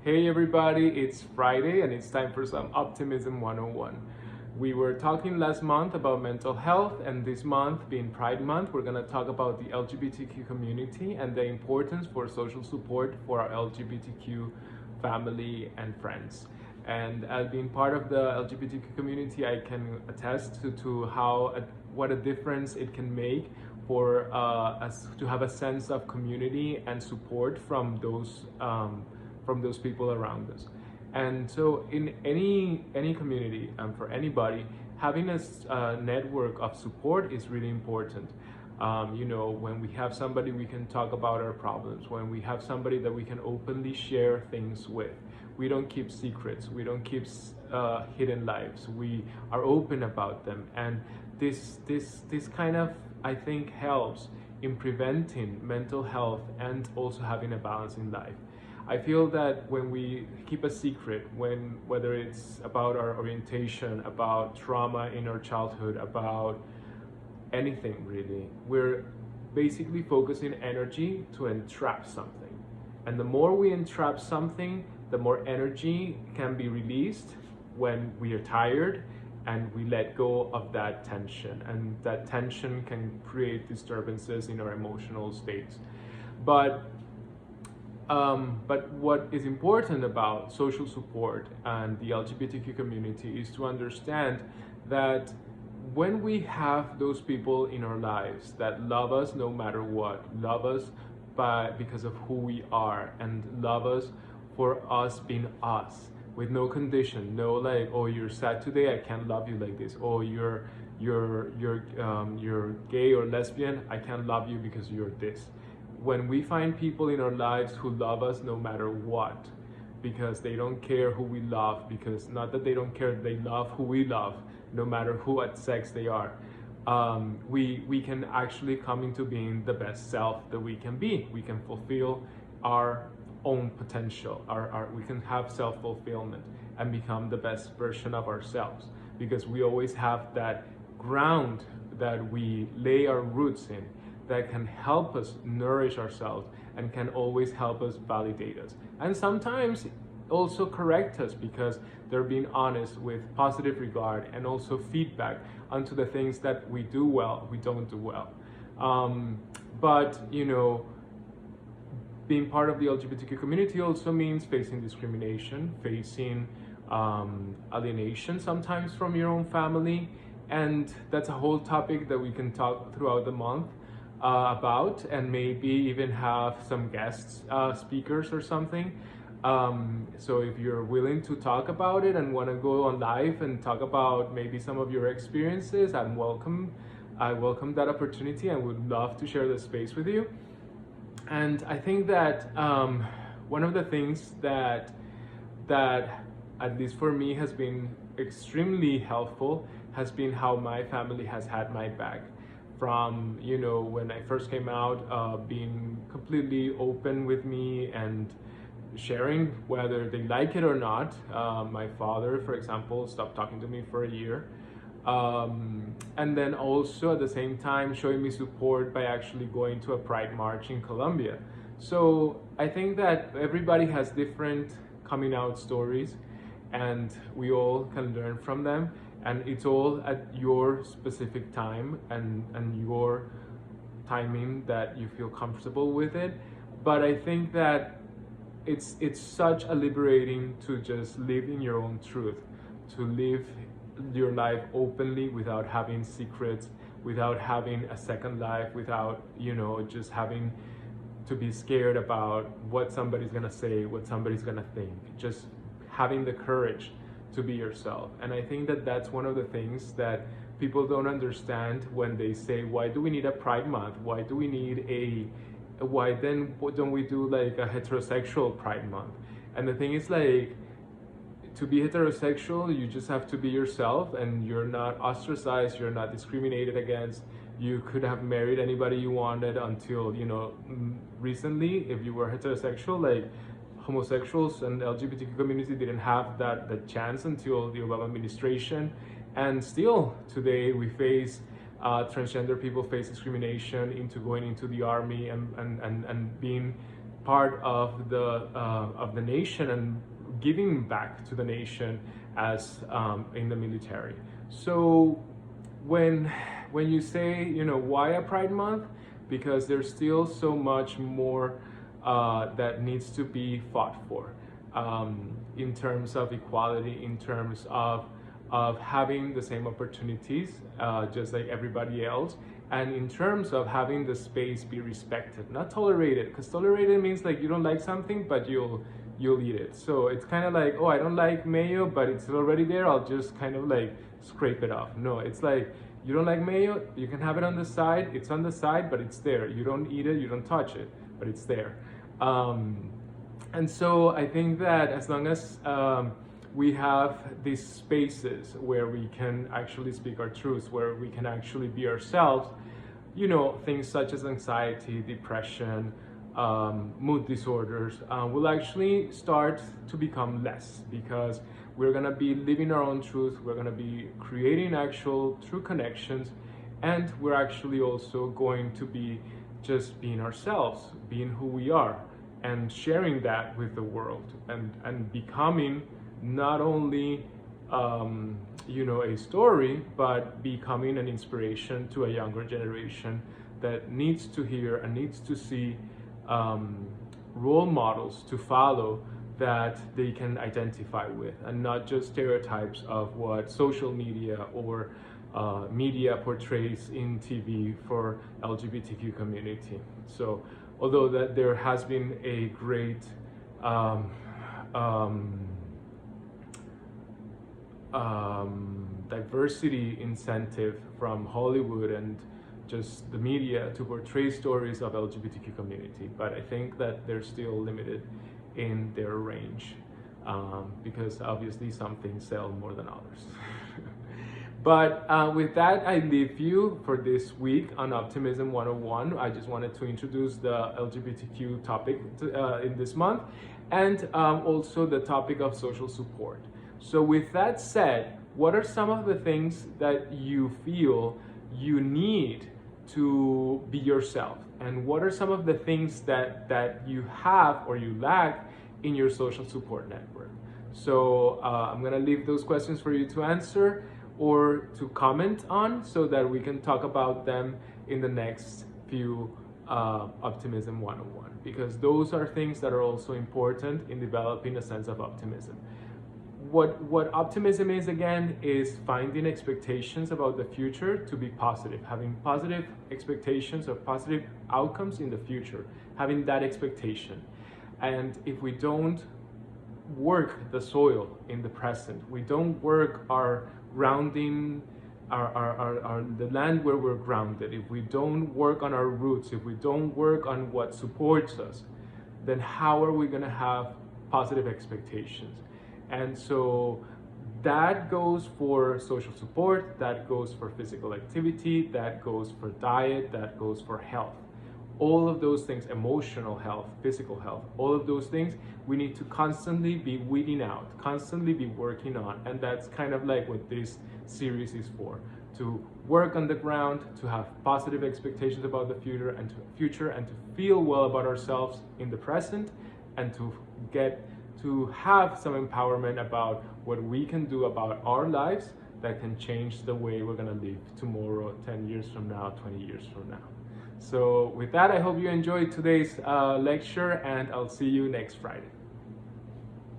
Hey everybody, it's Friday and it's time for some Optimism 101. We were talking last month about mental health, and this month, being Pride Month, we're going to talk about the LGBTQ community and the importance for social support for our LGBTQ family and friends. And as being part of the LGBTQ community, I can attest to what a difference it can make for us to have a sense of community and support from those people around us. And so in any community, for anybody, having a network of support is really important. When we have somebody we can talk about our problems, when we have somebody that we can openly share things with, we don't keep secrets, we don't keep hidden lives, we are open about them. And this kind of, I think, helps in preventing mental health and also having a balance in life. I feel that when we keep a secret, whether it's about our orientation, about trauma in our childhood, about anything really, we're basically focusing energy to entrap something. And the more we entrap something, the more energy can be released when we are tired and we let go of that tension. And that tension can create disturbances in our emotional states. But what is important about social support and the LGBTQ community is to understand that when we have those people in our lives that love us no matter what, love us because of who we are, and love us for us being us, with no condition, no like, oh, you're sad today, I can't love you like this. Oh, you're gay or lesbian, I can't love you because you're this. When we find people in our lives who love us no matter what, because they don't care who we love, because not that they don't care, they love who we love, no matter who what sex they are, we can actually come into being the best self that we can be. We can fulfill our own potential, we can have self-fulfillment and become the best version of ourselves, because we always have that ground that we lay our roots in, that can help us nourish ourselves and can always help us validate us. And sometimes also correct us, because they're being honest with positive regard and also feedback onto the things that we do well, we don't do well. But being part of the LGBTQ community also means facing discrimination, facing alienation sometimes from your own family. And that's a whole topic that we can talk throughout the month about, and maybe even have some guest speakers or something. So if you're willing to talk about it and want to go on live and talk about maybe some of your experiences, I welcome that opportunity and would love to share the space with you. And I think that one of the things that at least for me has been extremely helpful has been how my family has had my back. From when I first came out, being completely open with me and sharing whether they like it or not. My father, for example, stopped talking to me for a year, and then also at the same time showing me support by actually going to a Pride March in Colombia. So I think that everybody has different coming out stories, and we all can learn from them. And it's all at your specific time and your timing that you feel comfortable with it. But I think that it's such a liberating to just live in your own truth, to live your life openly without having secrets, without having a second life, without just having to be scared about what somebody's gonna say, what somebody's gonna think. Just having the courage to be yourself. And I think that that's one of the things that people don't understand when they say, why do we need a Pride Month? Why do we need why then don't we do like a heterosexual Pride Month? And the thing is, like, to be heterosexual, you just have to be yourself, and you're not ostracized, you're not discriminated against. You could have married anybody you wanted until recently. If you were heterosexual, like, homosexuals and LGBTQ community didn't have that chance until the Obama administration. And still today we face transgender people face discrimination into going into the army and being part of the nation and giving back to the nation as in the military. So when you say, you know, why a Pride Month? Because there's still so much more that needs to be fought for, in terms of equality, in terms of having the same opportunities, just like everybody else, and in terms of having the space be respected, not tolerated, because tolerated means like you don't like something but you'll eat it. So it's kind of like, oh, I don't like mayo, but it's already there, I'll just kind of like scrape it off. No, it's like, you don't like mayo, you can have it on the side, it's on the side, but it's there. You don't eat it, you don't touch it, but it's there. And so I think that as long as we have these spaces where we can actually speak our truths, where we can actually be ourselves, you know, things such as anxiety, depression, mood disorders will actually start to become less, because we're gonna be living our own truth, we're gonna be creating actual true connections, and we're actually also going to be just being ourselves, being who we are, and sharing that with the world, and becoming not only you know, a story, but becoming an inspiration to a younger generation that needs to hear and needs to see role models to follow that they can identify with, and not just stereotypes of what social media or media portrays in TV for LGBTQ community. So although that there has been a great diversity incentive from Hollywood and just the media to portray stories of LGBTQ community, but I think that they're still limited in their range, because obviously some things sell more than others. But with that, I leave you for this week on Optimism 101. I just wanted to introduce the LGBTQ topic in this month, and also the topic of social support. So with that said, what are some of the things that you feel you need to be yourself? And what are some of the things that you have or you lack in your social support network? So I'm gonna leave those questions for you to answer or to comment on, so that we can talk about them in the next few Optimism 101, because those are things that are also important in developing a sense of optimism. What optimism is, again, is finding expectations about the future to be positive, having positive expectations of positive outcomes in the future, having that expectation. And if we don't work the soil in the present, we don't work our grounding, the land where we're grounded, if we don't work on our roots, if we don't work on what supports us, then how are we going to have positive expectations? And so that goes for social support, that goes for physical activity, that goes for diet, that goes for health. All of those things, emotional health, physical health, all of those things we need to constantly be weeding out, constantly be working on. And that's kind of like what this series is for, to work on the ground, to have positive expectations about the future, and to feel well about ourselves in the present, and to have some empowerment about what we can do about our lives that can change the way we're going to live tomorrow, 10 years from now, 20 years from now. So with that, I hope you enjoyed today's lecture, and I'll see you next Friday.